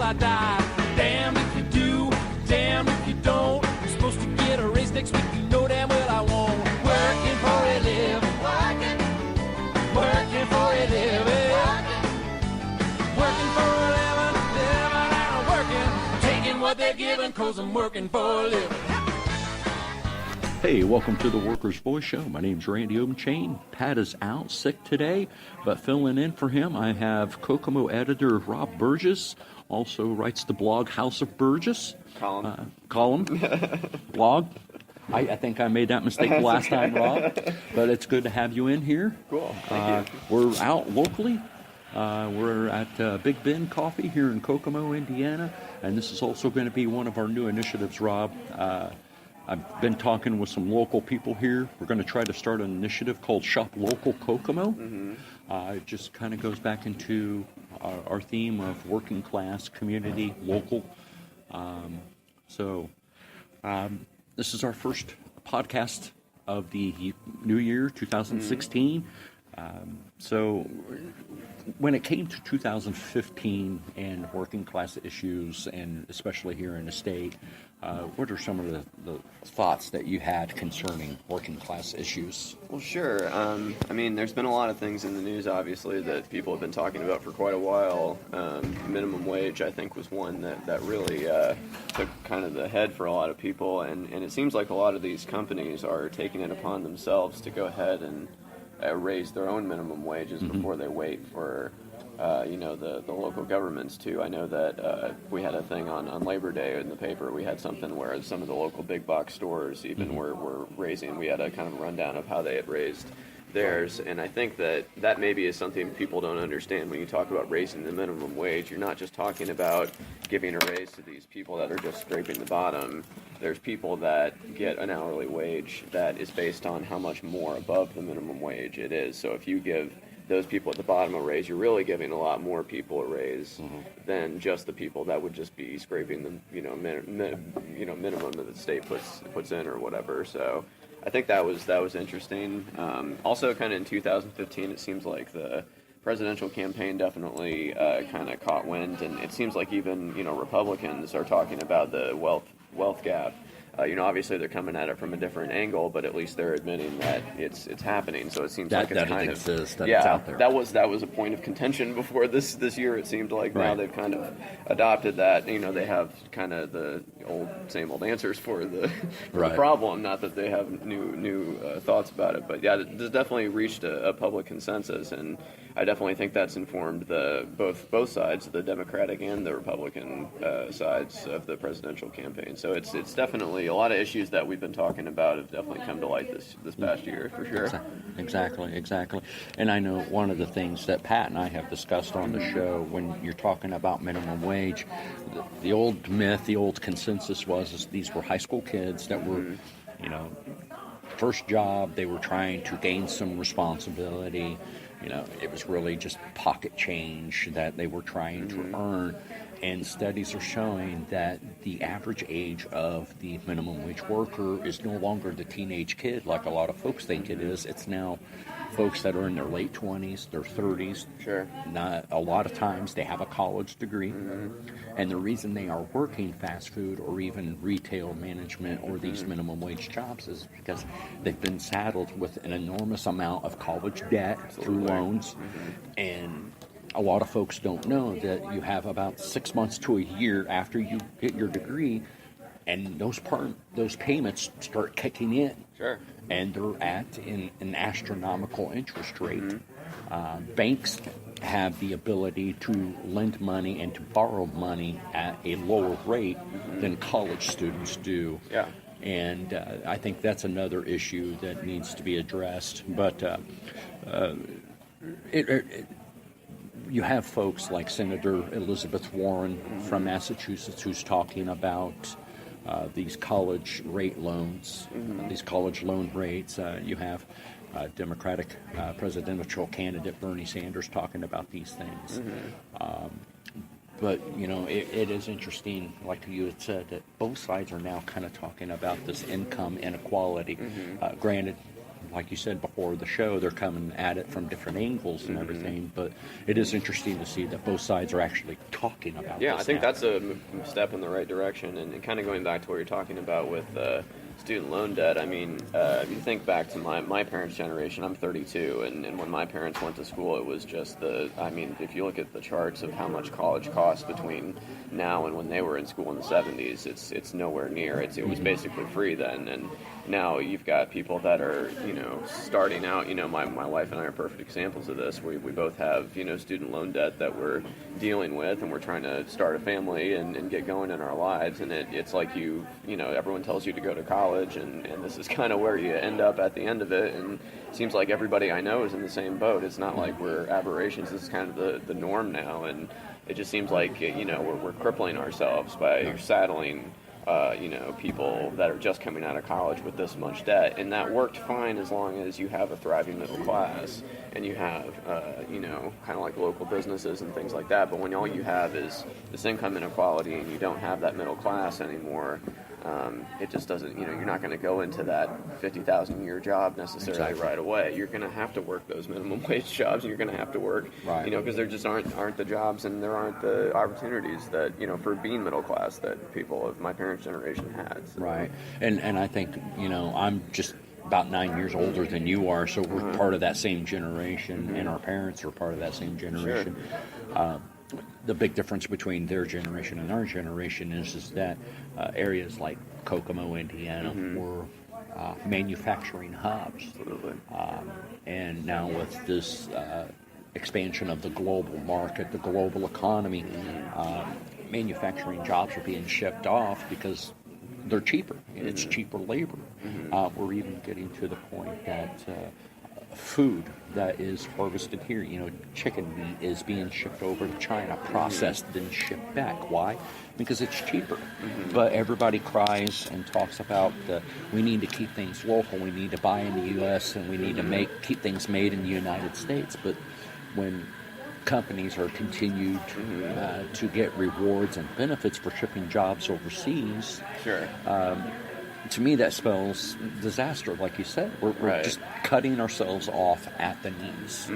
I die. Damn if you do, damn if you don't. You're supposed to get a raise next week, you know damn well I won't. Working for a living, working for a living, working for a living, living and working, taking what they're giving, 'cause I'm working for a living. Hey, welcome to the Workers' Voice Show. My name's Randy Obenchain. Pat is out sick today, but filling in for him, I have Kokomo editor Rob Burgess, also writes the blog House of Burgess. Column. Blog. I think I made that mistake the last time, Rob, but it's good to have you in here. Cool, thank you. We're out locally. We're at Big Ben Coffee here in Kokomo, Indiana, and this is also going to be one of our new initiatives, Rob. I've been talking with some local people here. We're going to try to start an initiative called Shop Local Kokomo. It just kind of goes back into our theme of working class, community, local. This is our first podcast of the new year, 2016. So when it came to 2015 and working class issues, and especially here in the state, what are some of the thoughts that you had concerning working class issues? Well, sure. I mean, there's been a lot of things in the news, obviously, that people have been talking about for quite a while. Minimum wage, I think, was one that really took kind of the head for a lot of people. And it seems like a lot of these companies are taking it upon themselves to go ahead and raise their own minimum wages before they wait for the local governments too. I know that we had a thing on Labor Day in the paper. We had something where some of the local big box stores even were raising. We had a kind of rundown of how they had raised theirs, and I think that maybe is something people don't understand when you talk about raising the minimum wage. You're not just talking about giving a raise to these people that are just scraping the bottom. There's people that get an hourly wage that is based on how much more above the minimum wage it is. So if you give those people at the bottom a raise, you're really giving a lot more people a raise than just the people that would just be scraping the minimum that the state puts in or whatever. So I think that was interesting. Also, kind of in 2015, it seems like the presidential campaign definitely kind of caught wind, and it seems like even Republicans are talking about the wealth gap. Obviously they're coming at it from a different angle, but at least they're admitting that it's happening. So it seems like it's kind of exists, that it's out there. That was a point of contention before this year. It seemed like now they've kind of adopted that. They have kind of the same old answers for the problem. Not that they have new thoughts about it, but yeah, there's definitely reached a public consensus, and I definitely think that's informed both sides, the Democratic and the Republican sides of the presidential campaign. So it's definitely a lot of issues that we've been talking about have definitely come to light this past year, for sure. Exactly. And I know one of the things that Pat and I have discussed on the show when you're talking about minimum wage, the old myth, the old consensus was these were high school kids that were, first job, they were trying to gain some responsibility. It was really just pocket change that they were trying to earn. And studies are showing that the average age of the minimum wage worker is no longer the teenage kid like a lot of folks think it is. It's now folks that are in their late 20s, their 30s. Sure. Not a lot of times they have a college degree. And the reason they are working fast food or even retail management or these minimum wage jobs is because they've been saddled with an enormous amount of college debt through loans. And a lot of folks don't know that you have about 6 months to a year after you get your degree, and those payments start kicking in. Sure. And they're at an astronomical interest rate. Banks have the ability to lend money and to borrow money at a lower rate than college students do. Yeah. And I think that's another issue that needs to be addressed. But you have folks like Senator Elizabeth Warren from Massachusetts who's talking about these college rate loans, these college loan rates. You have Democratic presidential candidate Bernie Sanders talking about these things. But, it is interesting, like you had said, that both sides are now kind of talking about this income inequality. Granted, like you said before the show, they're coming at it from different angles and everything. But it is interesting to see that both sides are actually talking about Yeah, this I think now. that's a step in the right direction. And kind of going back to what you're talking about with student loan debt, I mean, if you think back to my parents' generation, I'm 32, and when my parents went to school, it was just I mean, if you look at the charts of how much college costs between now and when they were in school in the 70s, it's nowhere near. It was basically free then, and now you've got people that are, starting out. My wife and I are perfect examples of this. We both have, student loan debt that we're dealing with, and we're trying to start a family and get going in our lives. And it's like everyone tells you to go to college, and this is kind of where you end up at the end of it. And it seems like everybody I know is in the same boat. It's not like we're aberrations. This is kind of the norm now, and it just seems like we're crippling ourselves by saddling people that are just coming out of college with this much debt. And that worked fine as long as you have a thriving middle class and you have, kind of like local businesses and things like that. But when all you have is this income inequality and you don't have that middle class anymore, it just doesn't, you're not going to go into that 50,000 a year job necessarily right away. You're going to have to work those minimum wage jobs, and you're going to have to work, because there just aren't the jobs and there aren't the opportunities that, for being middle class that people of my parents' generation had. So. Right. And I think, I'm just about 9 years older than you are, so we're part of that same generation, and our parents are part of that same generation. Sure. The big difference between their generation and our generation is that areas like Kokomo, Indiana, were manufacturing hubs. Absolutely. And now with this expansion of the global market, the global economy, manufacturing jobs are being shipped off because they're cheaper. It's cheaper labor. We're even getting to the point that food that is harvested here, chicken meat is being shipped over to China, processed, then shipped back. Why? Because it's cheaper. But everybody cries and talks about we need to keep things local, we need to buy in the U.S., and we need to keep things made in the United States. But when companies are continued to get rewards and benefits for shipping jobs overseas, to me that spells disaster. Like you said, we're just cutting ourselves off at the knees,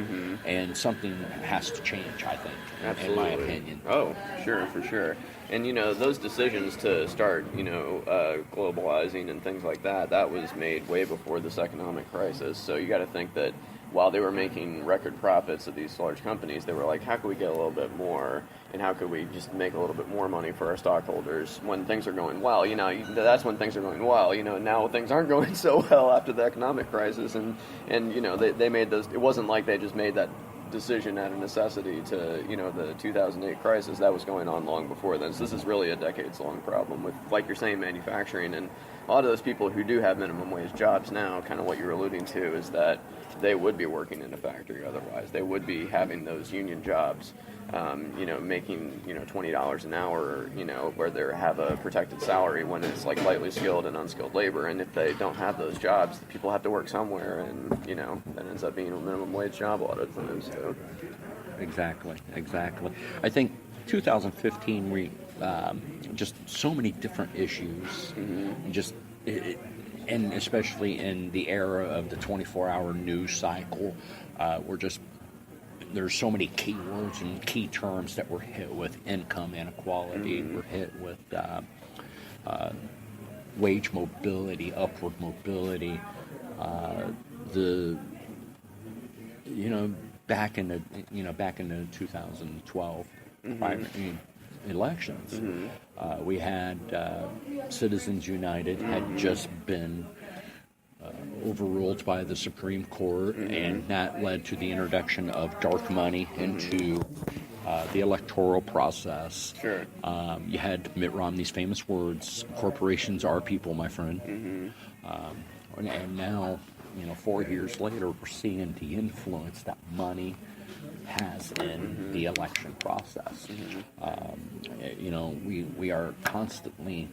and something has to change, I think. Absolutely. In my opinion. Oh, sure, for sure. And those decisions to start globalizing and things like that was made way before this economic crisis. So you got to think that while they were making record profits at these large companies, they were like, how could we get a little bit more? And how could we just make a little bit more money for our stockholders when things are going well? That's when things are going well. Now things aren't going so well after the economic crisis. And they made those. It wasn't like they just made that decision out of necessity to, the 2008 crisis. That was going on long before then. So this is really a decades-long problem with, like you're saying, manufacturing. And a lot of those people who do have minimum wage jobs now, kind of what you're alluding to, is that they would be working in a factory otherwise. They would be having those union jobs, making, $20 an hour, where they have a protected salary when it's like lightly skilled and unskilled labor. And if they don't have those jobs, people have to work somewhere, and, that ends up being a minimum wage job a lot of times. So. Exactly. I think 2015, we just so many different issues, and especially in the era of the 24-hour news cycle, there's so many keywords and key terms that we're hit with: income inequality, we're hit with wage mobility, upward mobility, back in the 2012 elections, we had Citizens United had just been overruled by the Supreme Court, and that led to the introduction of dark money into the electoral process. Sure. You had Mitt Romney's famous words, "Corporations are people, my friend." And now, 4 years later, we're seeing the influence that money has in the election process. We are constantly,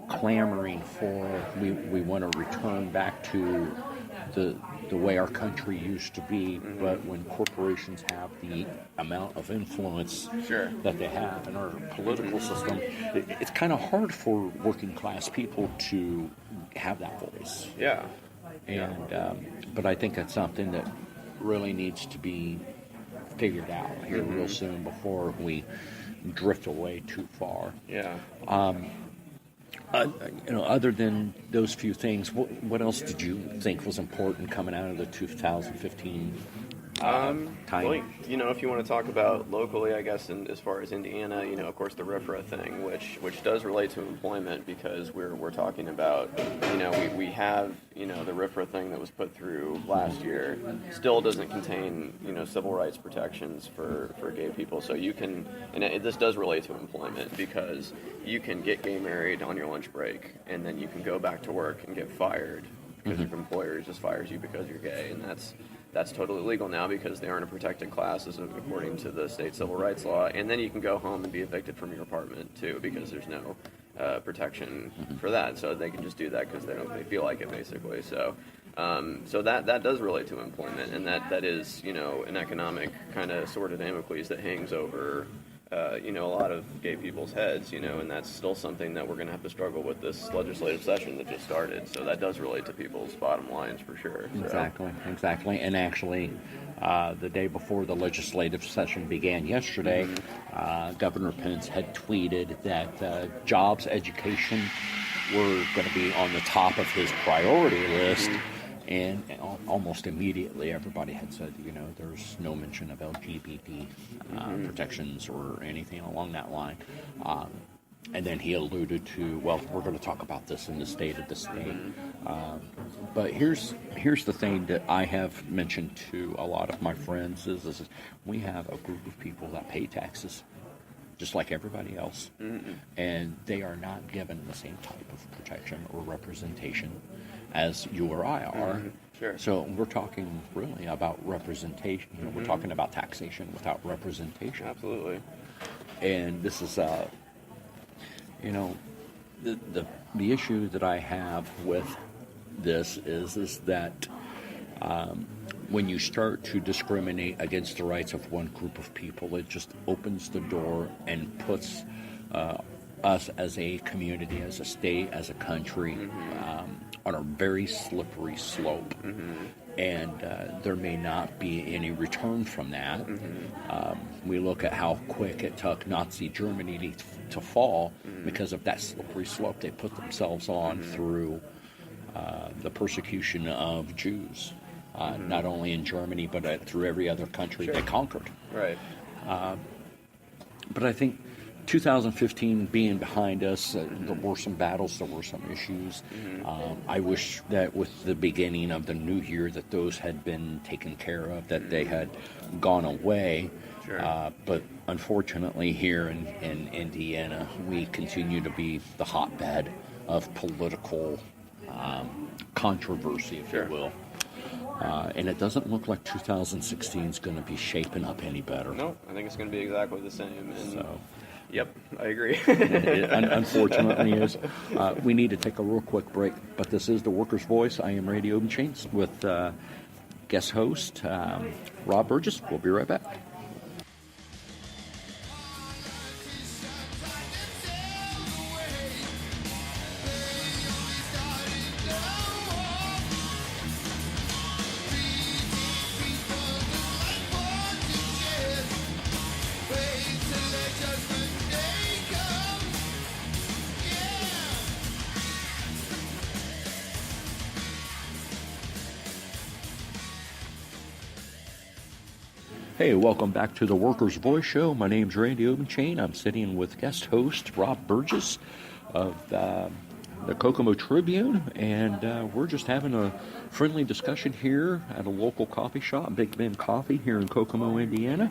clamoring for, we want to return back to the way our country used to be, but when corporations have the amount of influence that they have in our political system, it's kind of hard for working class people to have that voice. Yeah. And but I think that's something that really needs to be figured out here real soon before we drift away too far. Yeah. Other than those few things, what else did you think was important coming out of the 2015 time? Well, if you want to talk about locally, I guess, and as far as Indiana, of course, the RFRA thing, which does relate to employment, because we're talking about, we have, the RFRA thing that was put through last year still doesn't contain, civil rights protections for gay people. So you can, this does relate to employment, because you can get gay married on your lunch break, and then you can go back to work and get fired because your employer just fires you because you're gay, and that's totally legal now because they aren't a protected class according to the state civil rights law. And then you can go home and be evicted from your apartment too, because there's no protection for that. So they can just do that because they feel like it, basically. So that does relate to employment, and that is an economic kind of sword of Damocles that hangs over a lot of gay people's heads, and that's still something that we're going to have to struggle with this legislative session that just started. So that does relate to people's bottom lines for sure. So. Exactly. And actually, the day before the legislative session began yesterday, Governor Pence had tweeted that jobs, education were going to be on the top of his priority list. And almost immediately, everybody had said, there's no mention of LGBT protections or anything along that line. And then he alluded to, well, we're going to talk about this in the state of the state. But here's the thing that I have mentioned to a lot of my friends is we have a group of people that pay taxes just like everybody else, and they are not given the same type of protection or representation as you or I are. Sure. So we're talking really about representation. We're talking about taxation without representation. Absolutely. And this is, the issue that I have with this is that when you start to discriminate against the rights of one group of people, it just opens the door and puts us as a community, as a state, as a country, on a very slippery slope. And there may not be any return from that. We look at how quick it took Nazi Germany to fall because of that slippery slope they put themselves on through the persecution of Jews. Not only in Germany, but through every other country they conquered. Right. But I think 2015 being behind us, there were some battles, there were some issues. I wish that with the beginning of the new year that those had been taken care of, that they had gone away. Sure. But unfortunately here in Indiana, we continue to be the hotbed of political controversy, if you will. And it doesn't look like 2016 is going to be shaping up any better. No, I think it's going to be exactly the same. And So, yep, I agree. it unfortunately is. We need to take a real quick break, but this is the Worker's Voice. I am Radio Obenchain with guest host Rob Burgess. We'll be right back. Hey, welcome back to the Workers' Voice Show. My name's Randy Obenchain. I'm sitting with guest host Rob Burgess of the Kokomo Tribune, and we're just having a friendly discussion here at a local coffee shop, Big Ben Coffee, here in Kokomo, Indiana,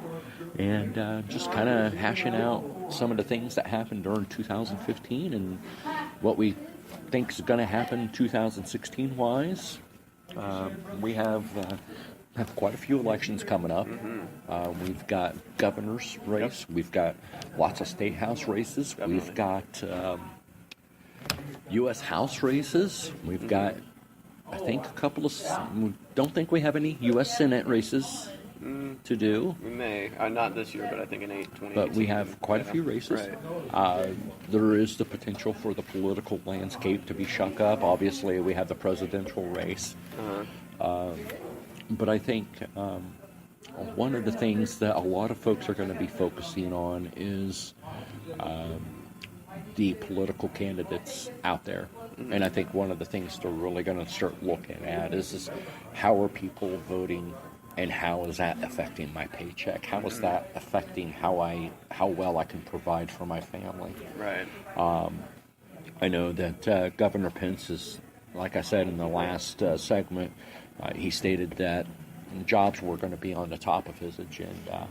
and just kind of hashing out some of the things that happened during 2015 and what we think is going to happen 2016-wise. We have quite a few elections coming up. We've got governor's race. Yep. We've got lots of state house races. Definitely. We've got U.S. House races. We've got, I think, a couple of... We don't think we have any U.S. Senate races to do. We may. Not this year, but I think in 2018. But we have quite a few races. Right. There is the potential for the political landscape to be shook up. Obviously, we have the presidential race. But I think one of the things that a lot of folks are going to be focusing on is the political candidates out there. And I think one of the things they're really going to start looking at is how are people voting, and how is that affecting my paycheck? How is that affecting how well I can provide for my family? Right. I know that Governor Pence is, like I said in the last segment, he stated that jobs were going to be on the top of his agenda.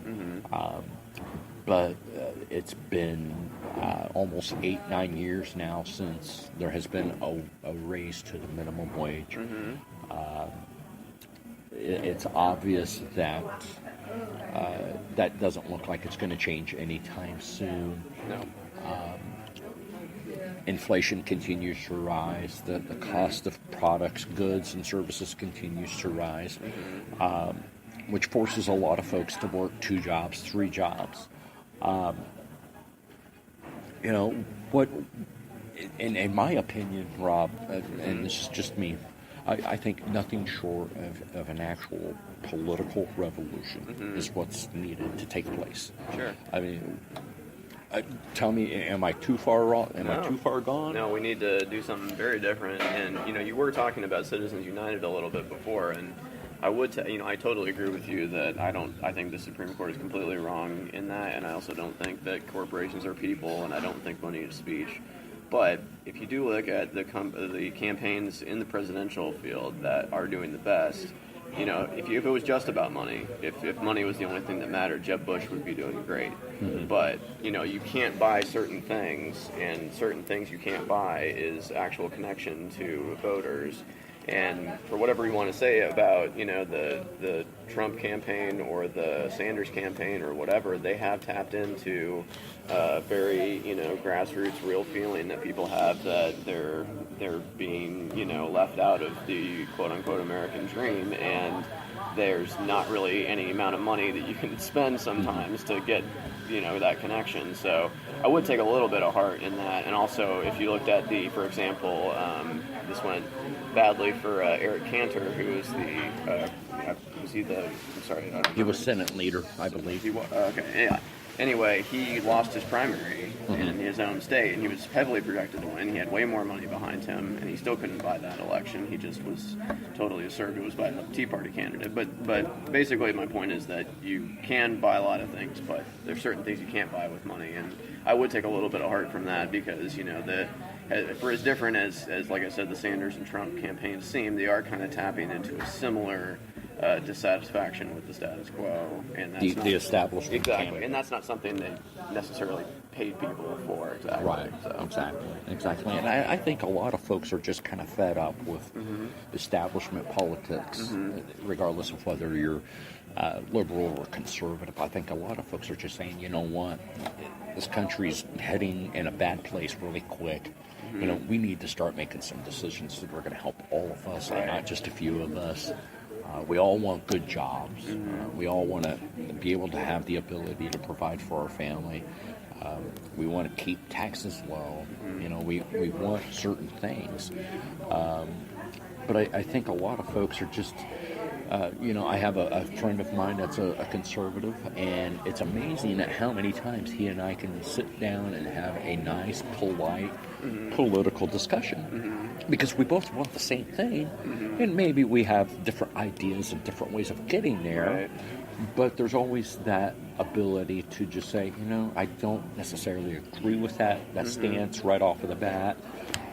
But it's been almost 8-9 years now since there has been a raise to the minimum wage. It's obvious that that doesn't look like it's going to change anytime soon. No. Inflation continues to rise. The cost of products, goods, and services continues to rise, which forces a lot of folks to work 2 jobs, 3 jobs. What, in my opinion, Rob, and this is just me, I think nothing short of an actual political revolution is what's needed to take place. Sure. I mean, tell me, am I too far wrong? Am I too far gone? No, we need to do something very different. And you were talking about Citizens United a little bit before, and I would, I totally agree with you that I think the Supreme Court is completely wrong in that, and I also don't think that corporations are people, and I don't think money is speech. But if you do look at the campaigns in the presidential field that are doing the best, if it was just about money, if money was the only thing that mattered, Jeb Bush would be doing great. But, you can't buy certain things, and certain things you can't buy is actual connection to voters. And for whatever you want to say about, the Trump campaign or the Sanders campaign or whatever, they have tapped into very, grassroots, real feeling that people have that they're being, left out of the quote-unquote American dream, and there's not really any amount of money that you can spend sometimes to get, that connection. So I would take a little bit of heart in that. And also, if you looked at for example, this went badly for Eric Cantor, who was He was Senate leader, I believe. Okay, yeah. Anyway, he lost his primary in his own state, and he was heavily projected to win. He had way more money behind him, and he still couldn't buy that election. He just was totally assertive. It was by a Tea Party candidate. But basically, my point is that you can buy a lot of things, but there's certain things you can't buy with money. And I would take a little bit of heart from that because, for as different as like I said, the Sanders and Trump campaigns seem, they are kind of tapping into a similar dissatisfaction with the status quo, and that's the establishment. Exactly, and that's not something they necessarily paid people for. Exactly. Right. So. Exactly. And I think a lot of folks are just kind of fed up with establishment politics, regardless of whether you're liberal or conservative. I think a lot of folks are just saying, you know what, this country's heading in a bad place really quick. We need to start making some decisions that are going to help all of us, and not just a few of us. We all want good jobs. We all want to be able to have the ability to provide for our family. We want to keep taxes low. We want certain things. But I think a lot of folks are just, I have a friend of mine that's a conservative, and it's amazing at how many times he and I can sit down and have a nice, polite, political discussion. Because we both want the same thing, and maybe we have different ideas and different ways of getting there, but there's always that ability to just say, I don't necessarily agree with that stance right off of the bat.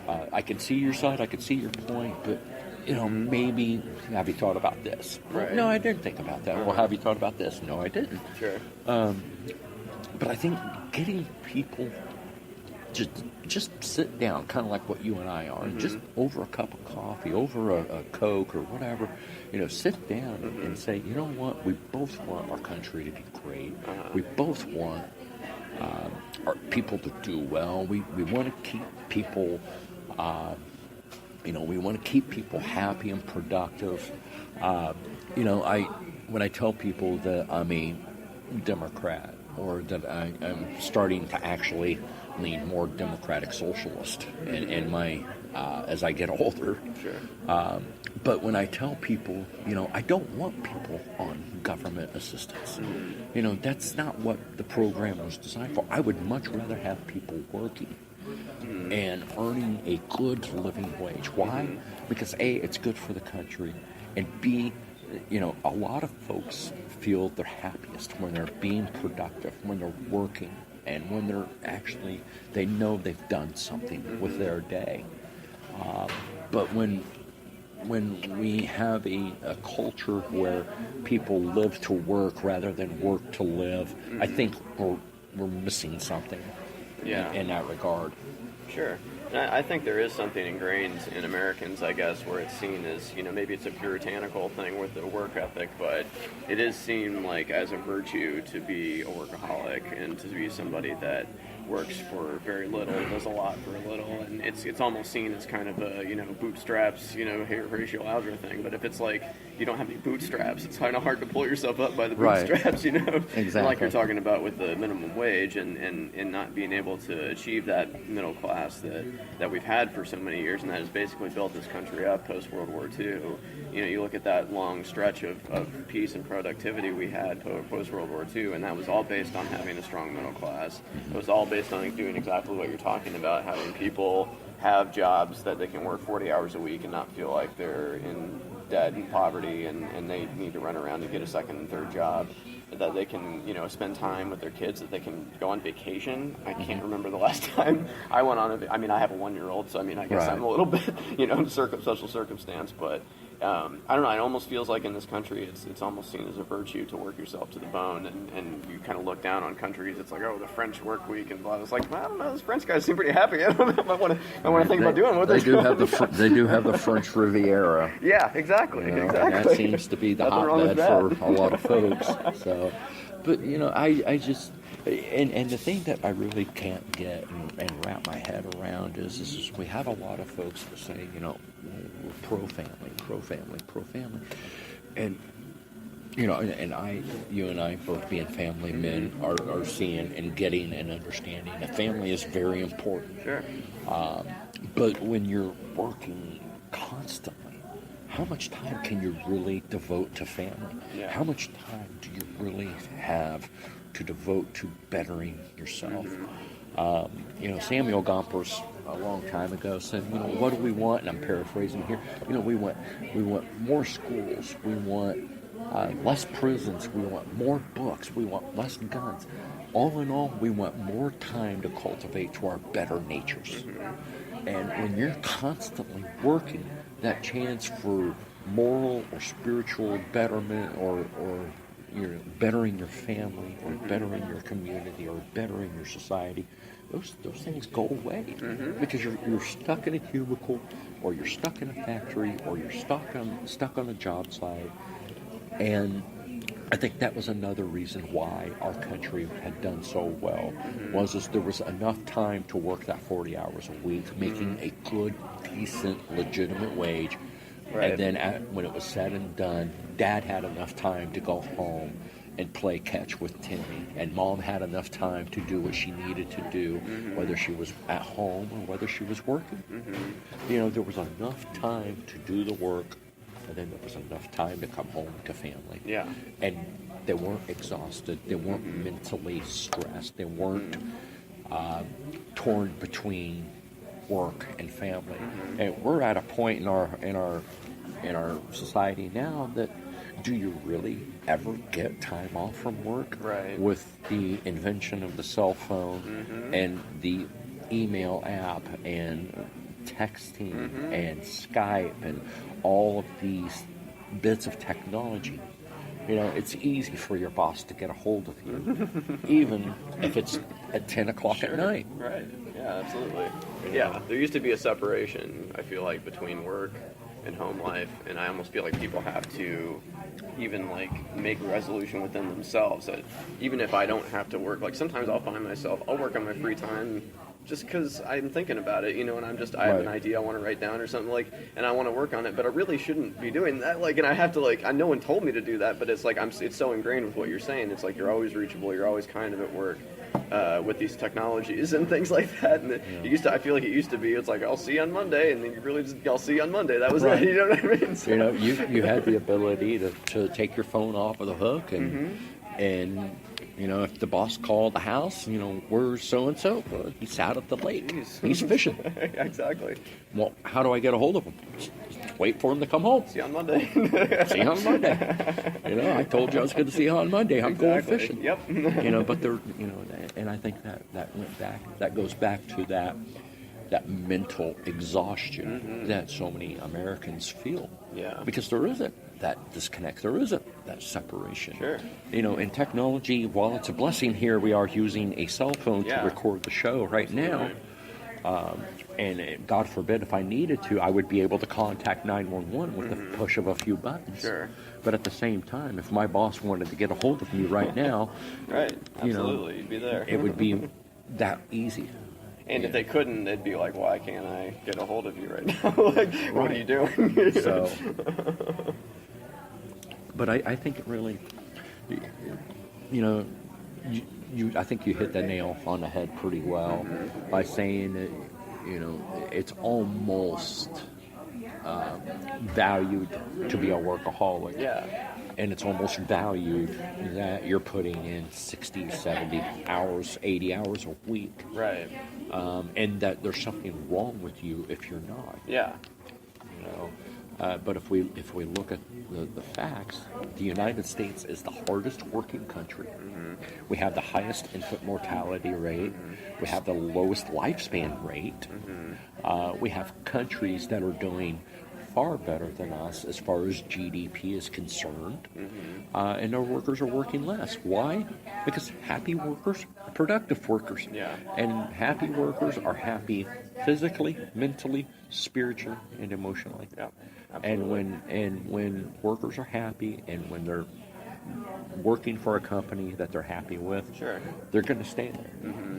I can see your side, I can see your point, but, maybe, have you thought about this? Right. No, I didn't think about that. Well, have you thought about this? No, I didn't. Sure. But I think getting people just sit down, kind of like what you and I are, and just over a cup of coffee, over a Coke or whatever, sit down and say, you know what, we both want our country to be great. We both want our people to do well. We want to keep people, we want to keep people happy and productive. when I tell people that I'm a Democrat, or that I'm starting to actually lean more democratic socialist in my as I get older. Sure. But when I tell people, I don't want people on government assistance. That's not what the program was designed for. I would much rather have people working and earning a good living wage. Why? Because A, it's good for the country, and B, a lot of folks feel they're happiest when they're being productive, when they're working, and when they're actually, they know they've done something with their day. But when we have a culture where people live to work rather than work to live, I think we're missing something in that regard. Sure. And I think there is something ingrained in Americans, I guess, where it's seen as, maybe it's a puritanical thing with the work ethic, but it is seen like as a virtue to be a workaholic and to be somebody that works for very little, does a lot for a little, and it's almost seen as kind of a, bootstraps, racial algebra thing. But if it's like you don't have any bootstraps, it's kind of hard to pull yourself up by the bootstraps, Exactly. Like you're talking about with the minimum wage and not being able to achieve that middle class that we've had for so many years, and that has basically built this country up post World War II. You look at that long stretch of peace and productivity we had post World War II, and that was all based on having a strong middle class. It was all based on doing exactly what you're talking about, having people have jobs that they can work 40 hours a week and not feel like they're in debt and poverty and they need to run around to get a second and third job, that they can, spend time with their kids, that they can go on vacation. I can't remember the last time I went on I have a 1-year-old, so I guess I'm a little bit, social circumstance, but I don't know, it almost feels like in this country it's almost seen as a virtue to work yourself to the bone, and you kind of look down on countries. It's like, oh, the French work week and blah. It's like, well, I don't know, those French guys seem pretty happy. I don't know if I want to think about doing what they do. They do have the French Riviera. Yeah, exactly. And that seems to be the hotbed for a lot of folks. So, but I just. And the thing that I really can't get and wrap my head around is we have a lot of folks that say, we're pro-family. And, you and I both being family men are seeing and getting and understanding that family is very important. Sure. But when you're working constantly, how much time can you really devote to family? Yeah. How much time do you really have to devote to bettering yourself? Samuel Gompers a long time ago said, what do we want? And I'm paraphrasing here. We want more schools. We want less prisons. We want more books. We want less guns. All in all, we want more time to cultivate to our better natures. And when you're constantly working, that chance for moral or spiritual betterment or you're bettering your family or bettering your community or bettering your society, those things go away because you're stuck in a cubicle, or you're stuck in a factory, or you're stuck on a job site. And I think that was another reason why our country had done so well, was there was enough time to work that 40 hours a week, making a good, decent, legitimate wage. Right. And then when it was said and done, Dad had enough time to go home and play catch with Timmy, and Mom had enough time to do what she needed to do, whether she was at home or whether she was working. There was enough time to do the work, and then there was enough time to come home to family. Yeah. And they weren't exhausted. They weren't mentally stressed. They weren't torn between work and family. And we're at a point in our society now that, do you really ever get time off from work? Right. With the invention of the cell phone and the email app and texting and Skype and all of these bits of technology, it's easy for your boss to get a hold of you, even if it's at 10 o'clock at night. Right. Yeah, absolutely. Yeah, there used to be a separation, I feel like, between work and home life, and I almost feel like people have to even make a resolution within themselves that even if I don't have to work, sometimes I'll find myself, I'll work on my free time just because I'm thinking about it, and I have an idea I want to write down or something, like, and I want to work on it, but I really shouldn't be doing that, like, and I have to, like, no one told me to do that, but it's like, it's so ingrained with what you're saying. It's like, you're always reachable, you're always kind of at work, with these technologies and things like that, and I feel like it used to be, it's like, I'll see you on Monday, and then you really just, I'll see you on Monday, that was it, you know what I mean? So, you had the ability to take your phone off of the hook, and if the boss called the house, where's so-and-so? Well, he's out at the lake. He's fishing. Exactly. Well, how do I get a hold of him? Just wait for him to come home. See you on Monday. See you on Monday. I told you I was going to see you on Monday. I'm going fishing. Yep. But there, and I think that went back. That goes back to that mental exhaustion that so many Americans feel. Yeah. Because there isn't that disconnect. There isn't that separation. Sure. In technology, while it's a blessing here, we are using a cell phone to record the show right now. And God forbid, if I needed to, I would be able to contact 911 with the push of a few buttons. Sure. But at the same time, if my boss wanted to get a hold of me right now, right, absolutely, you'd be there. It would be that easy. And if they couldn't, they'd be like, why can't I get a hold of you right now? Like, what are you doing? So, but I think it really, I think you hit the nail on the head pretty well by saying that, it's almost valued to be a workaholic. Yeah. And it's almost valued that you're putting in 60, 70 hours, 80 hours a week. Right. And that there's something wrong with you if you're not. Yeah. But if we look at the facts, the United States is the hardest working country. We have the highest infant mortality rate. We have the lowest lifespan rate. We have countries that are doing far better than us as far as GDP is concerned, and our workers are working less. Why? Because happy workers are productive workers. Yeah. And happy workers are happy physically, mentally, spiritually, and emotionally. Yeah. Absolutely. And when workers are happy, and when they're working for a company that they're happy with, sure, they're going to stay there.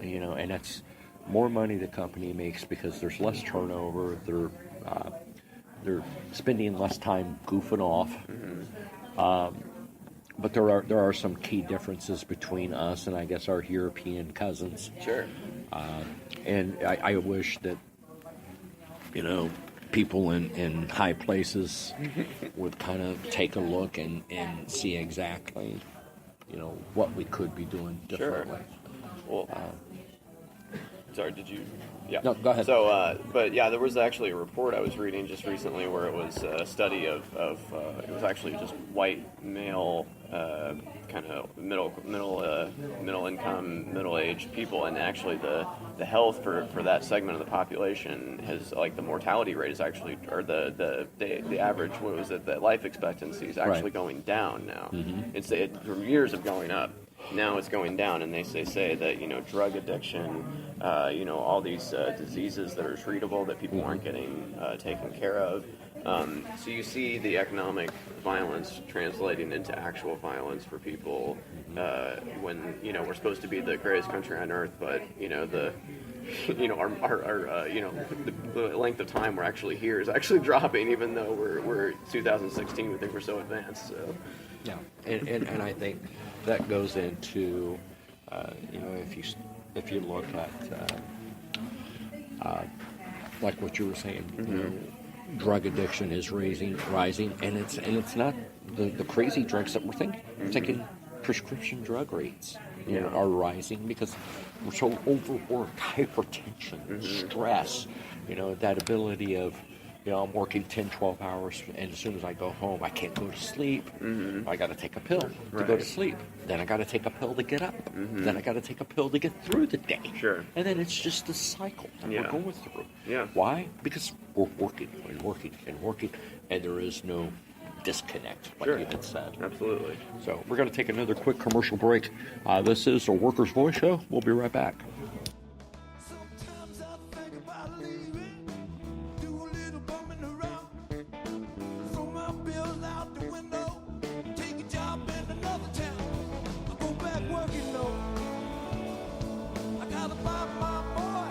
And that's more money the company makes because there's less turnover. They're spending less time goofing off. But there are some key differences between us and I guess our European cousins. Sure. And I wish that people in high places would kind of take a look and see exactly what we could be doing differently. Sure. Well, sorry, did you? Yeah. No, go ahead. So, but yeah, there was actually a report I was reading just recently where it was a study of it was actually just white male, kind of middle income, middle aged people, and actually the health for that segment of the population has, like, the mortality rate is actually, or the average, what was it, the life expectancy is actually going down now. It's from years of going up. Now it's going down, and they say that drug addiction, all these diseases that are treatable that people aren't getting taken care of. So you see the economic violence translating into actual violence for people when we're supposed to be the greatest country on earth, but the length of time we're actually here is actually dropping, even though we're 2016. We think we're so advanced. So yeah, and I think that goes into if you look at like what you were saying, drug addiction is rising, and it's not the crazy drugs that we're thinking. We're thinking prescription drug rates are rising because we're so overworked, hypertension, stress. That ability of I'm working 10, 12 hours, and as soon as I go home, I can't go to sleep. I got to take a pill to go to sleep. Then I got to take a pill to get up. Then I got to take a pill to get through the day. Sure. And then it's just a cycle that we're going through. Yeah. Why? Because we're working and working and working, and there is no disconnect, like you had said. Absolutely. So we're going to take another quick commercial break. This is the Workers' Voice Show. We'll be right back. Sometimes I think about leaving, do a little bumming around, throw my bills out the window, take a job in another town, I go back working though. I gotta buy my boy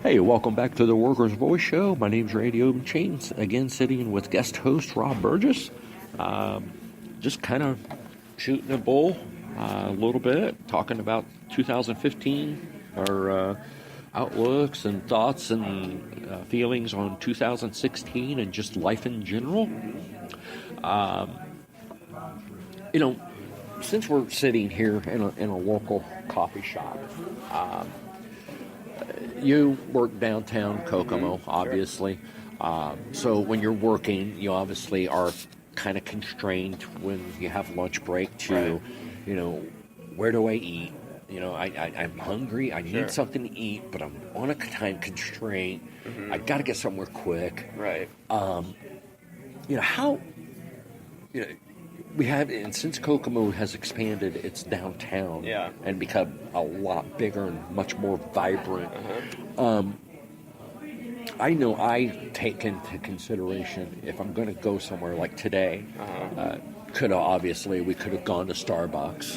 Hey, welcome back to the Workers' Voice Show. My name's Randy Obenchain, again sitting with guest host Rob Burgess. Just kind of shooting the bull a little bit, talking about 2015, our outlooks and thoughts and feelings on 2016 and just life in general. Since we're sitting here in a local coffee shop, you work downtown Kokomo, obviously. So when you're working, you obviously are kind of constrained when you have lunch break to, where do I eat? I'm hungry. I need something to eat, but I'm on a time constraint. I got to get somewhere quick. Right. We have, and since Kokomo has expanded its downtown and become a lot bigger and much more vibrant, I know I take into consideration if I'm going to go somewhere like today, we could have gone to Starbucks,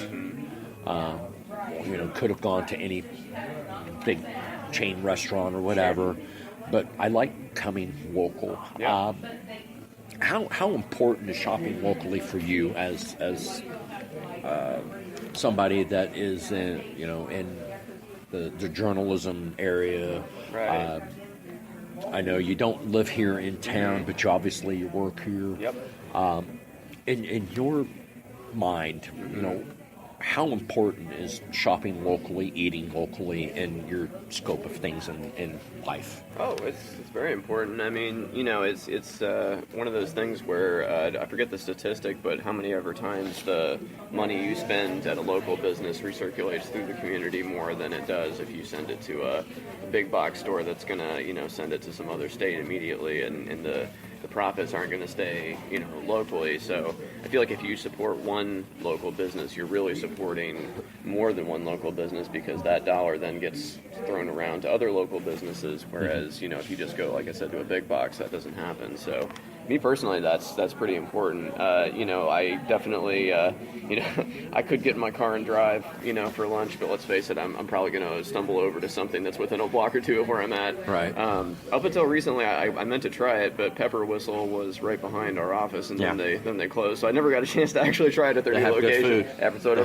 could have gone to any big chain restaurant or whatever, but I like coming local. Yeah. How important is shopping locally for you as somebody that is in the journalism area? Right. I know you don't live here in town, but you work here. Yep. In your mind, how important is shopping locally, eating locally in your scope of things in life? Oh, it's very important. I mean, it's one of those things where I forget the statistic, but how many ever times the money you spend at a local business recirculates through the community more than it does if you send it to a big box store that's gonna, send it to some other state immediately, and the profits aren't going to stay, locally. So I feel like if you support one local business, you're really supporting more than one local business, because that dollar then gets thrown around to other local businesses. Whereas, if you just go, like I said, to a big box, that doesn't happen. So me personally, that's pretty important. I definitely, I could get in my car and drive, for lunch, but let's face it, I'm probably going to stumble over to something that's within a block or two of where I'm at. Right. Up until recently, I meant to try it, but Pepper Whistle was right behind our office, and then they closed, so I never got a chance to actually try it at their new location. That's what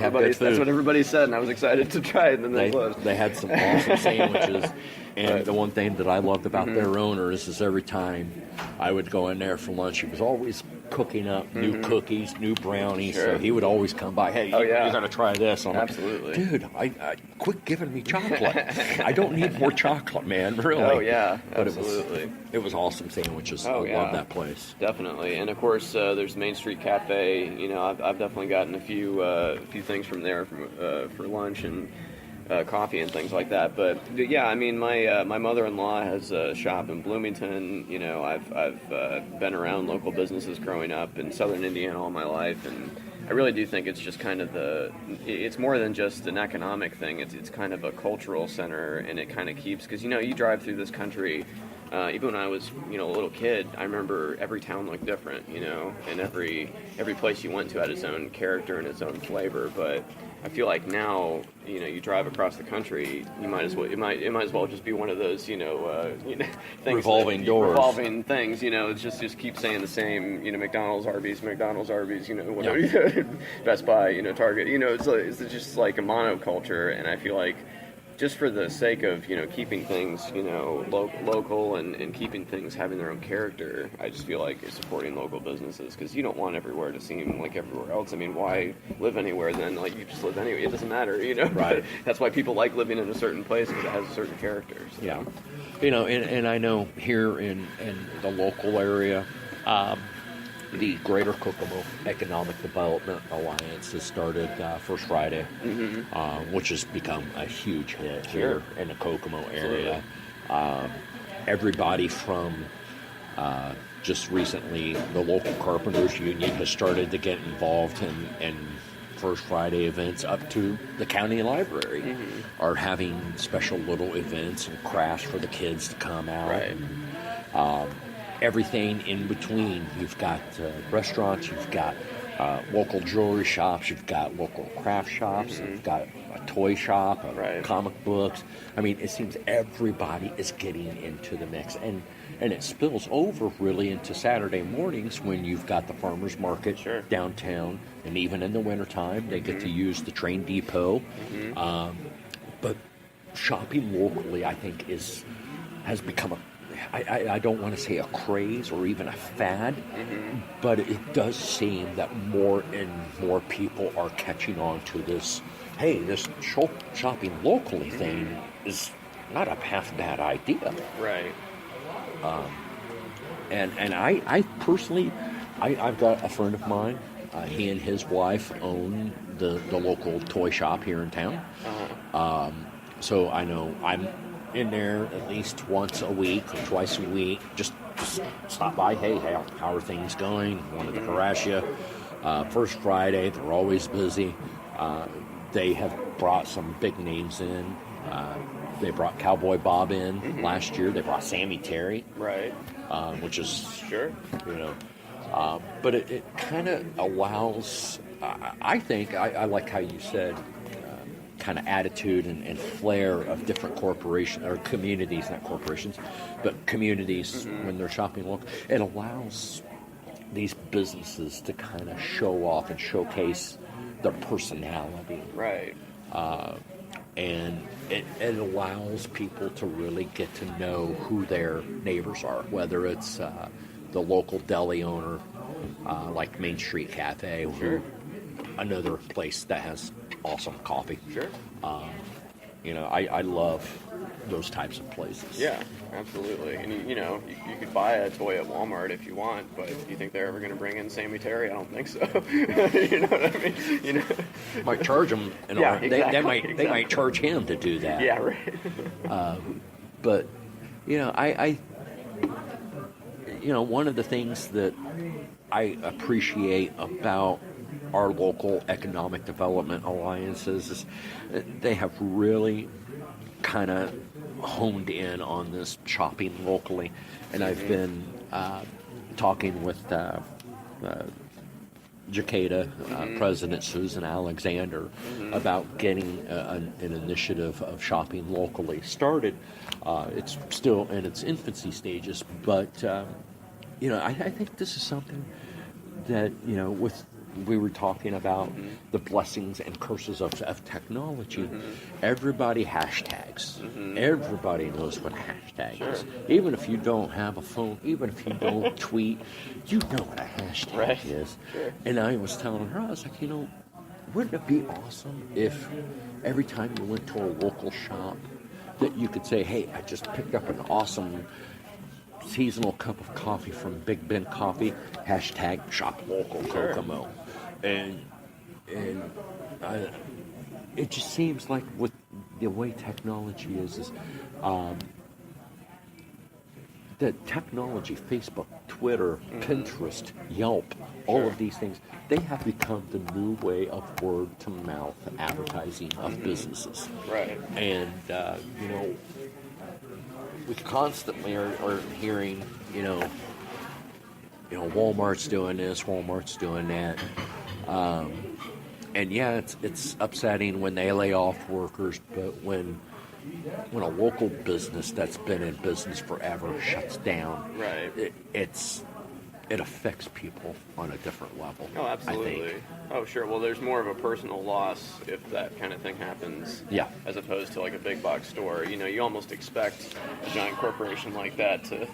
everybody said, and I was excited to try it, and then they closed. They had some awesome sandwiches. And the one thing that I loved about their owner is every time I would go in there for lunch, he was always cooking up new cookies, new brownies. Sure. So he would always come by, hey, you got to try this. I'm Absolutely. Like, dude, I quit giving me chocolate. I don't need more chocolate, man, really. Oh, yeah, but absolutely. It was awesome sandwiches. Oh, I love that place. Definitely. And, of course, there's Main Street Cafe. I've definitely gotten a few things from there for lunch and coffee and things like that. But yeah, I mean, my mother-in-law has a shop in Bloomington. I've been around local businesses growing up in Southern Indiana all my life, and I really do think it's just kind of it's more than just an economic thing. It's kind of a cultural center, and it kind of keeps, because you drive through this country. Even when I was, a little kid, I remember every town looked different, and every place you went to had its own character and its own flavor. But I feel like now, you drive across the country, it might as well just be one of those, things, revolving doors, revolving things. It's just keep saying the same, McDonald's, Arby's, whatever, Best Buy, Target. It's just like a monoculture, and I feel like, just for the sake of, keeping things, local and keeping things having their own character, I just feel like it's supporting local businesses, because you don't want everywhere to seem like everywhere else. I mean, why live anywhere then? Like, you just live anywhere. It doesn't matter, Right. That's why people like living in a certain place, because it has a certain character. So. Yeah. And I know here in the local area, the Greater Kokomo Economic Development Alliance has started First Friday, which has become a huge hit here in the Kokomo area. Everybody from just recently, the local Carpenters Union has started to get involved in First Friday events, up to the county library are having special little events and crafts for the kids to come out. Right. And, everything in between. You've got restaurants, you've got local jewelry shops, you've got local craft shops, you've got a toy shop, comic books. I mean, it seems everybody is getting into the mix. And it spills over really into Saturday mornings when you've got the farmers market downtown. And even in the wintertime, they get to use the train depot. But shopping locally, I think, has become I don't want to say a craze or even a fad, but it does seem that more and more people are catching on to this, hey, this shopping locally thing is not a half bad idea. Right. And I personally, I've got a friend of mine, he and his wife own the local toy shop here in town. So I know I'm in there at least once a week or twice a week, just stop by. Hey, how are things going? Wanted to harass you. First Friday, they're always busy. They have brought some big names in. They brought Cowboy Bob in last year. They brought Sammy Terry, which is but it kind of allows. I think I like how you said. Kind of attitude and flair of different corporations or communities, not corporations, but communities when they're shopping local. It allows these businesses to kind of show off and showcase their personality. Right. And it allows people to really get to know who their neighbors are, whether it's the local deli owner, like Main Street Cafe, or another place that has awesome coffee. I love those types of places. Yeah, absolutely. And you could buy a toy at Walmart if you want, but do you think they're ever going to bring in Sammy Terry? I don't think so. You know what I mean? Might charge him. They might charge him to do that. Yeah, right. But I one of the things that I appreciate about our local economic development alliances is they have really kind of honed in on this shopping locally. And I've been talking with Jacada, President Susan Alexander, about getting an initiative of shopping locally started. It's still in its infancy stages, but I think this is something that we were talking about the blessings and curses of technology. Everybody hashtags. Everybody knows what a hashtag is. Even if you don't have a phone, even if you don't tweet, you know what a hashtag is. And I was telling her, I was like, wouldn't it be awesome if every time you went to a local shop that you could say, hey, I just picked up an awesome seasonal cup of coffee from Big Ben Coffee, hashtag shop local Kokomo. And it just seems like with the way technology is that technology, Facebook, Twitter, Pinterest, Yelp, all of these things, they have become the new way of word-to-mouth advertising of businesses. Right. And, we constantly are hearing, Walmart's doing this, Walmart's doing that. And yeah, it's upsetting when they lay off workers, but when a local business that's been in business forever shuts down, it affects people on a different level. Oh, absolutely. I think. Oh, sure. Well, there's more of a personal loss if that kind of thing happens. Yeah. As opposed to like a big box store. You almost expect a giant corporation like that to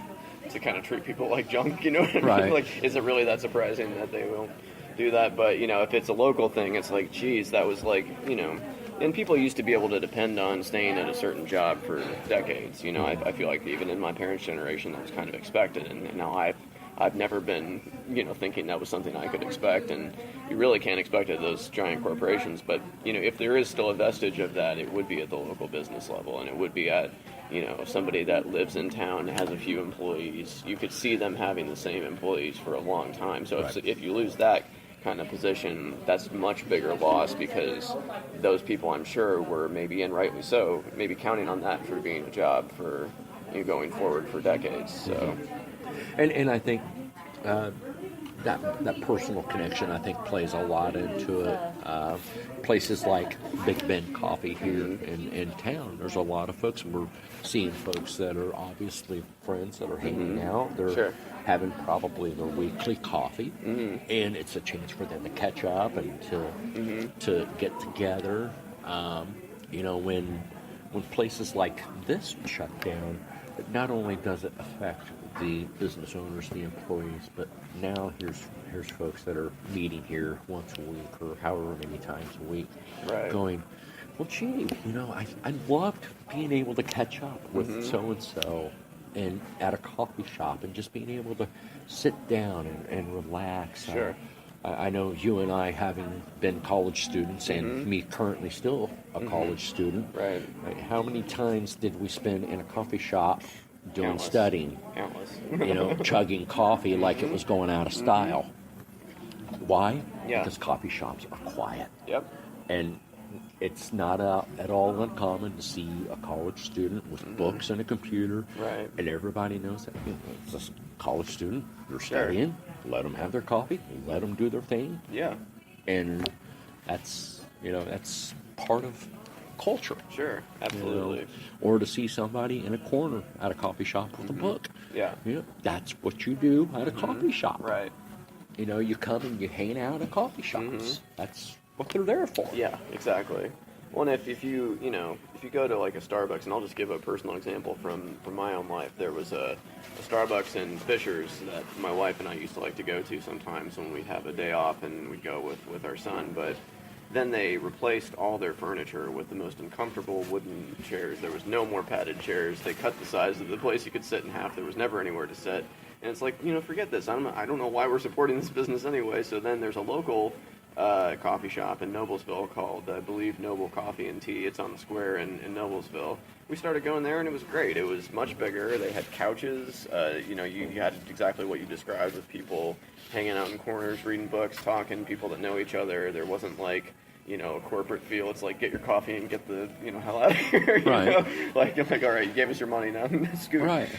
kind of treat people like junk. You know what I mean? Like, is it really that surprising that they will do that? But if it's a local thing, it's like, geez, that was like, and people used to be able to depend on staying at a certain job for decades. I feel like even in my parents' generation, that was kind of expected, and now I've never been, thinking that was something I could expect, and you really can't expect it at those giant corporations. But, if there is still a vestige of that, it would be at the local business level, and it would be at, somebody that lives in town, has a few employees. You could see them having the same employees for a long time. So if you lose that kind of position, that's much bigger loss, because those people, I'm sure, were maybe, and rightly so, maybe counting on that for being a job for going forward for decades. So. And I think that personal connection, I think, plays a lot into it. Places like Big Ben Coffee here in town, there's a lot of folks. We're seeing folks that are obviously friends that are hanging out. They're having probably their weekly coffee, and it's a chance for them to catch up and to get together. When places like this shut down, not only does it affect the business owners, the employees, but now here's folks that are meeting here once a week or however many times a week, going, well, gee, I loved being able to catch up with so and so, and at a coffee shop, and just being able to sit down and relax. Sure. I know you and I, having been college students, and me currently still a college student. Right. How many times did we spend in a coffee shop doing studying? Countless. Chugging coffee like it was going out of style. Why? Yeah. Because coffee shops are quiet. Yep. And it's not at all uncommon to see a college student with books and a computer. Right. And everybody knows that this college student, they're studying. Let them have their coffee. Let them do their thing. Yeah. And that's part of culture. Sure. Absolutely. Or to see somebody in a corner at a coffee shop with a book. Yeah. That's what you do at a coffee shop. Right. You come and you hang out at coffee shops. That's what they're there for. Yeah, exactly. Well, and if you go to like a Starbucks, and I'll just give a personal example from my own life. There was a Starbucks in Fishers that my wife and I used to like to go to sometimes when we'd have a day off and we'd go with our son. But then they replaced all their furniture with the most uncomfortable wooden chairs. There was no more padded chairs. They cut the size of the place you could sit in half. There was never anywhere to sit. And it's like, forget this. I don't know why we're supporting this business anyway. So then there's a local coffee shop in Noblesville called, I believe, Noble Coffee and Tea. It's on the square in Noblesville. We started going there, and it was great. It was much bigger. They had couches. You had exactly what you described, with people hanging out in corners, reading books, talking, people that know each other. There wasn't like, a corporate feel. It's like, get your coffee and get the, hell out of here. Like, all right, you gave us your money, now scoot. Right.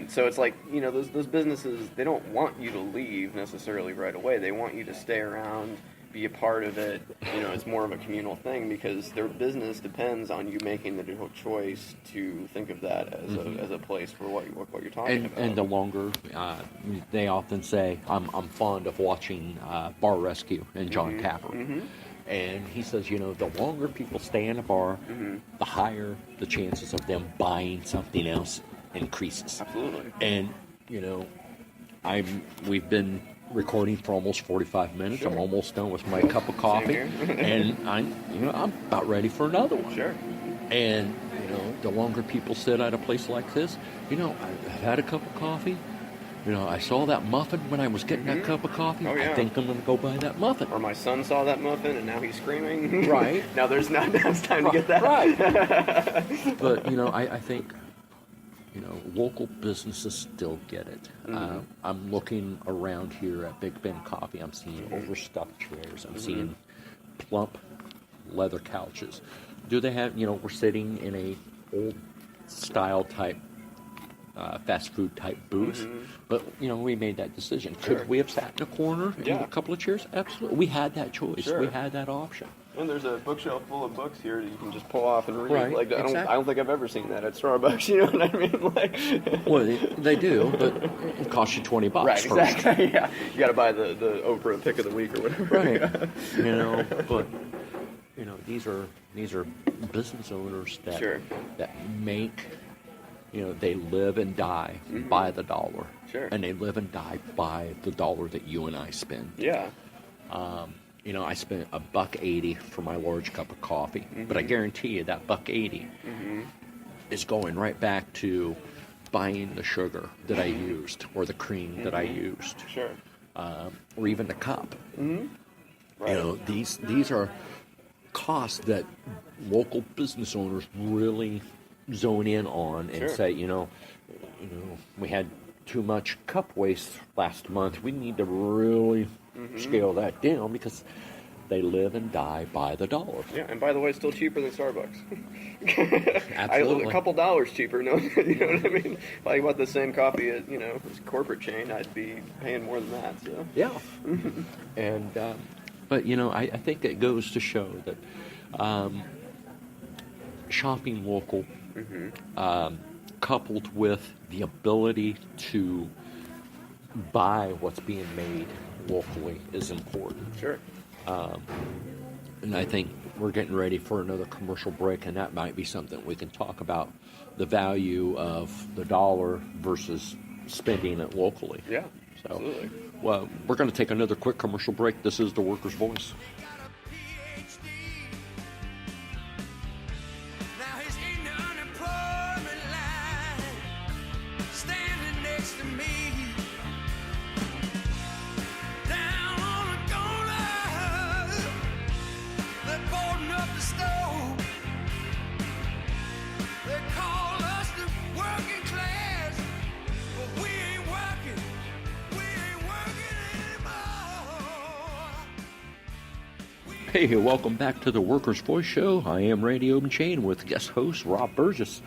So it's like, those businesses, they don't want you to leave necessarily right away. They want you to stay around, be a part of it. It's more of a communal thing, because their business depends on you making the choice to think of that as a place for what you're talking about. And the longer, they often say, I'm fond of watching Bar Rescue and John Tapper. And he says, the longer people stay in a bar, the higher the chances of them buying something else increases. Absolutely. And, we've been recording for almost 45 minutes. Sure. I'm almost done with my cup of coffee. And I'm about ready for another one. Sure. And, the longer people sit at a place like this, I've had a cup of coffee. I saw that muffin when I was getting that cup of coffee. Oh, yeah. I think I'm going to go buy that muffin. Or my son saw that muffin and now he's screaming. Right. Now it's time to get that. Right. But, I think, local businesses still get it. I'm looking around here at Big Ben Coffee. I'm seeing overstuffed chairs. I'm seeing plump leather couches. Do they have, we're sitting in a old style type fast food type booth, but we made that decision. Could we have sat in a corner in a couple of chairs? Absolutely. We had that choice. Sure. We had that option. And there's a bookshelf full of books here that you can just pull off and read. Right, Like, exactly. I don't think I've ever seen that at Starbucks. You know what I mean? Like, well, they do, but it costs you $20 right, first. exactly. Yeah, you got to buy the Oprah pick of the week or whatever. Right. But these are business owners that that make. They live and die by the dollar. Sure. And they live and die by the dollar that you and I spend. Yeah. I spent $1.80 for my large cup of coffee, but I guarantee you that $1.80 is going right back to buying the sugar that I used, or the cream that I used, Sure. or even the cup. Right. These are costs that local business owners really zone in on and say, we had too much cup waste last month. We need to really scale that down, because they live and die by the dollar. Yeah, and by the way, still cheaper than Starbucks. Absolutely. A couple dollars cheaper, no? You know what I mean? If I bought the same coffee at, this corporate chain, I'd be paying more than that, so. Yeah. And, but, I think it goes to show that shopping local, coupled with the ability to buy what's being made locally is important. Sure. And I think we're getting ready for another commercial break, and that might be something we can talk about, the value of the dollar versus spending it locally. Yeah, so, absolutely. Well, we're going to take another quick commercial break. This is The Worker's Voice. Hey, welcome back to the Workers' Voice Show. I am Randy Obenchain with guest host Rob Burgess.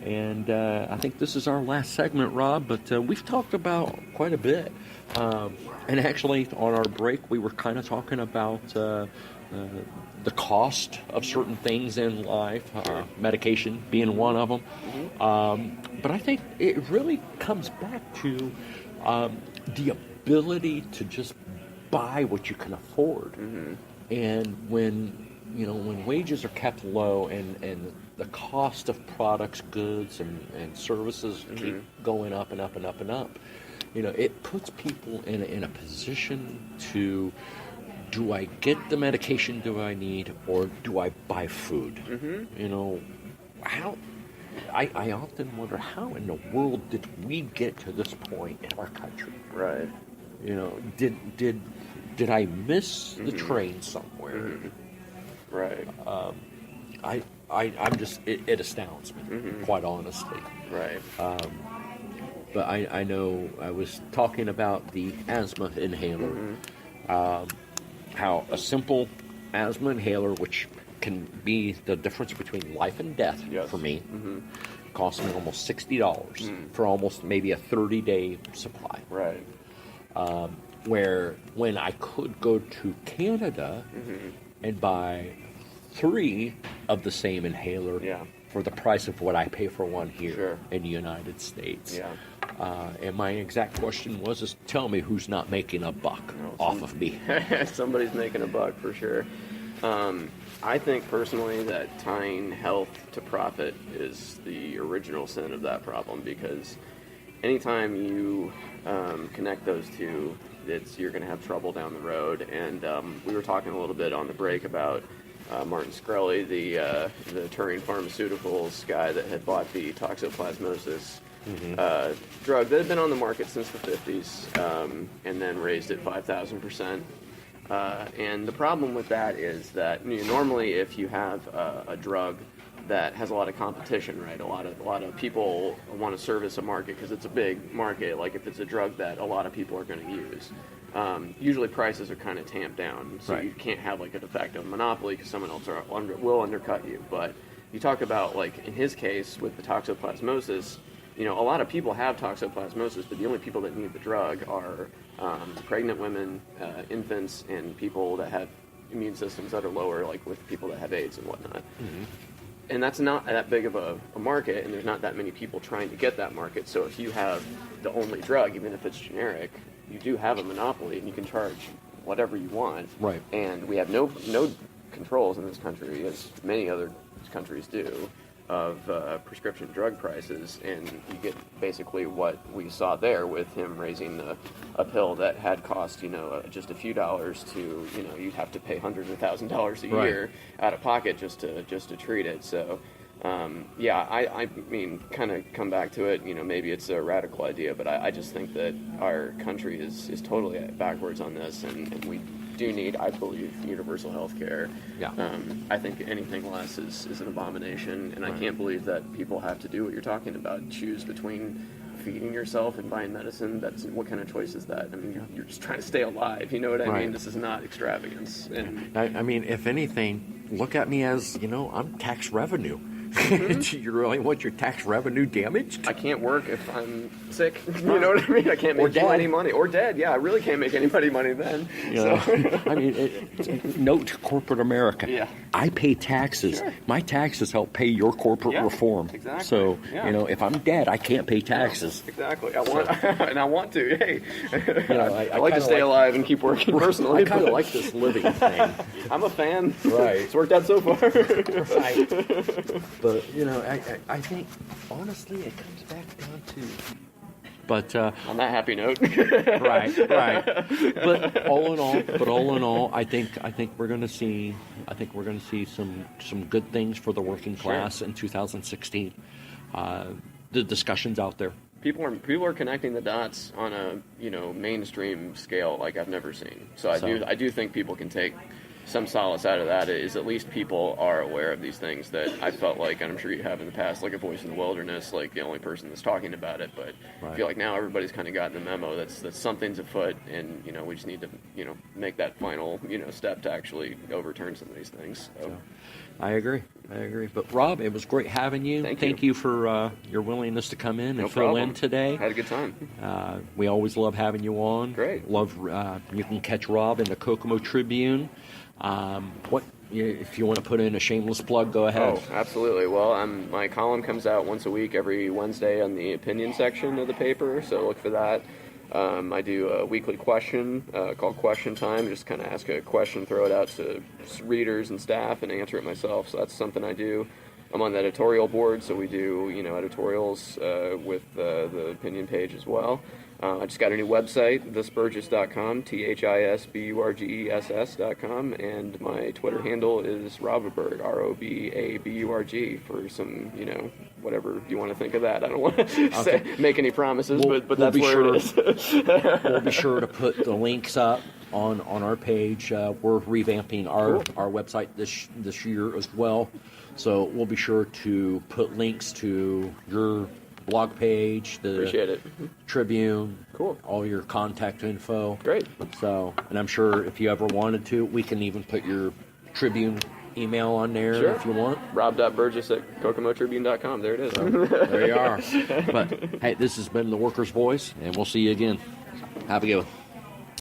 And I think this is our last segment, Rob, but we've talked about quite a bit. And actually, on our break, we were kind of talking about the cost of certain things in life, medication being one of them. But I think it really comes back to the ability to just buy what you can afford. And when wages are kept low and the cost of products, goods, and services keep going up and up and up and up, it puts people in a position to, do I get the medication do I need, or do I buy food? I often wonder, how in the world did we get to this point in our country? Right. Did I miss the train somewhere? Right. I'm just, it astounds me, quite honestly. Right. But I know I was talking about the asthma inhaler, how a simple asthma inhaler, which can be the difference between life and death for me, cost me almost $60 for almost maybe a 30-day supply. Right. Where when I could go to Canada and buy 3 of the same inhaler for the price of what I pay for one here in the United States. And my exact question was, tell me who's not making a buck off of me. Somebody's making a buck for sure. I think personally that tying health to profit is the original sin of that problem, because anytime you connect those two, you're going to have trouble down the road. And we were talking a little bit on the break about Martin Shkreli, the Turing Pharmaceuticals guy that had bought the toxoplasmosis drug that had been on the market since the 50s, and then raised it 5,000%. And the problem with that is that normally if you have a drug that has a lot of competition, right? A lot of people want to service a market because it's a big market. Like if it's a drug that a lot of people are going to use, usually prices are kind of tamped down, so you can't have like a de facto monopoly because someone else will undercut you. But you talk about, like in his case with the toxoplasmosis, a lot of people have toxoplasmosis, but the only people that need the drug are pregnant women, infants, and people that have immune systems that are lower, like with people that have AIDS and whatnot. And that's not that big of a market, and there's not that many people trying to get that market. So if you have the only drug, even if it's generic, you do have a monopoly, and you can charge whatever you want. Right. And we have no controls in this country, as many other countries do, of prescription drug prices, and you get basically what we saw there with him raising a pill that had cost just a few dollars to you'd have to pay hundreds of $1,000s a year out of pocket just to treat it. So I mean, kind of come back to it, maybe it's a radical idea, but I just think that our country is totally backwards on this, and we do need, I believe, universal health care. I think anything less is an abomination, and I can't believe that people have to do what you're talking about, choose between feeding yourself and buying medicine, that's what kind of choice is that? I mean, you're just trying to stay alive. You know what I Right. mean? This is not extravagance. And I mean, if anything, look at me as, I'm tax revenue. Mm-hmm. Do you really want your tax revenue damaged? I can't work if I'm sick. You know what I mean? I can't Or make you dead. any money. Or dead. Yeah, I really can't make anybody money then. I mean, note to corporate America. Yeah. I pay taxes. Sure. My taxes help pay your corporate Yeah, reform. exactly. So, Yeah. if I'm dead, I can't pay taxes. Exactly. And I want to. Hey, I I like to kinda stay alive and keep working personally. I kind of but like this living thing. I'm a fan. Right. It's worked out so far. Right. But, I think, honestly, it comes back down to... But, On that happy note. right. But all in all, I think we're going to see some good things for the working class in 2016. The discussion's out there. People are connecting the dots on a mainstream scale like I've never seen. So I do think people can take some solace out of that. Is at least people are aware of these things that I felt like, and I'm sure you have in the past, like a voice in the wilderness, like the only person that's talking about it. But I feel like now everybody's kind of gotten the memo that something's afoot, and we just need to make that final step to actually overturn some of these things. So. I agree. But Rob, it was great having you. Thank you for your willingness to come in and fill problem. in today. Had a good time. We always love having you on. Great. Love. You can catch Rob in the Kokomo Tribune. If you want to put in a shameless plug, go ahead. Oh, absolutely. Well, my column comes out once a week, every Wednesday, on the opinion section of the paper, so look for that. I do a weekly question called Question Time. Just kind of ask a question, throw it out to readers and staff, and answer it myself. So that's something I do. I'm on the editorial board, so we do editorials with the opinion page as well. I just got a new website, thisburgess.com, THISBURGESS.com, and my Twitter handle is Robaburg, ROBABURG, for some, whatever you want to think of that. I don't want to make any promises, but that's where it is. We'll be sure to put the links up on our page. We're revamping our website this year as well, so we'll be sure to put links to your blog page, the Appreciate it. Tribune, Cool. all your contact info. Great. So, and I'm sure if you ever wanted to, we can even put your Tribune email on there Sure. if you want. Rob.Burgess@KokomoTribune.com. There it is. There you are. But hey, this has been the Worker's Voice, and we'll see you again. Have a good one.